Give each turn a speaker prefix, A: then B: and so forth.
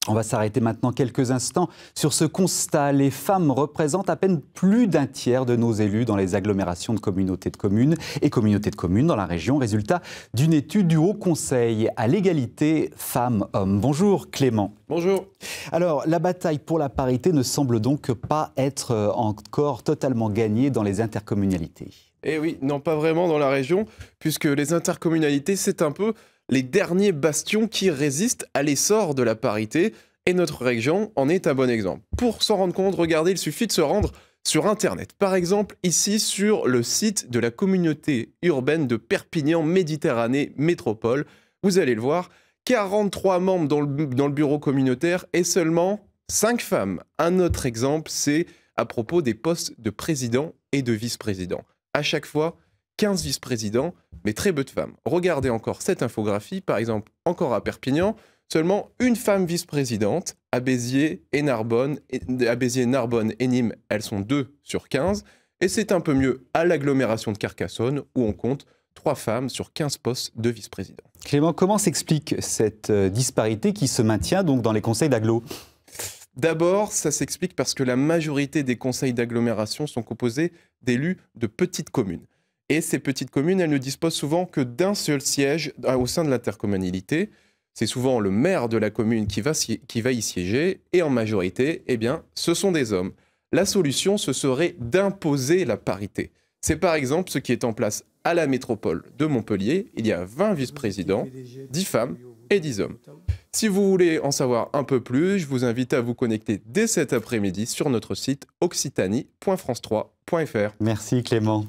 A: On va s'arrêter maintenant quelques instants sur ce constat. Les femmes représentent à peine plus d'un tiers de nos élus dans les agglomérations de communautés de communes et communautés de communes dans la région. Résultat d'une étude du Haut Conseil à l'égalité femmes-hommes. Bonjour Clément.
B: Bonjour.
A: Alors, la bataille pour la parité ne semble donc pas être encore totalement gagnée dans les intercommunalités.
B: Eh oui, non pas vraiment dans la région, puisque les intercommunalités, c'est un peu les derniers bastions qui résistent à l'essor de la parité, et notre région en est un bon exemple. Pour s'en rendre compte, regardez, il suffit de se rendre sur Internet. Par exemple, ici sur le site de la communauté urbaine de Perpignan Méditerranée Métropole, vous allez le voir, 43 membres dans le bureau communautaire et seulement 5 femmes. Un autre exemple, c'est à propos des postes de président et de vice-président. À chaque fois, 15 vice-présidents, mais très peu de femmes. Regardez encore cette infographie, par exemple, encore à Perpignan, seulement une femme vice-présidente, à Béziers, Narbonne et Nîmes, elles sont 2 sur 15, et c'est un peu mieux à l'agglomération de Carcassonne, où on compte 3 femmes sur 15 postes de vice-président.
A: Clément, comment s'explique cette disparité qui se maintient donc dans les conseils d'agglo ?
B: D'abord, ça s'explique parce que la majorité des conseils d'agglomération sont composés d'élus de petites communes. Et ces petites communes, elles ne disposent souvent que d'un seul siège au sein de l'intercommunalité. C'est souvent le maire de la commune qui va y siéger. Et en majorité, eh bien, ce sont des hommes. La solution, ce serait d'imposer la parité. C'est par exemple ce qui est en place à la métropole de Montpellier. Il y a 20 vice-présidents, 10 femmes et 10 hommes. Si vous voulez en savoir un peu plus, je vous invite à vous connecter dès cet après-midi sur notre site occitanie.france3.fr.
A: Merci Clément.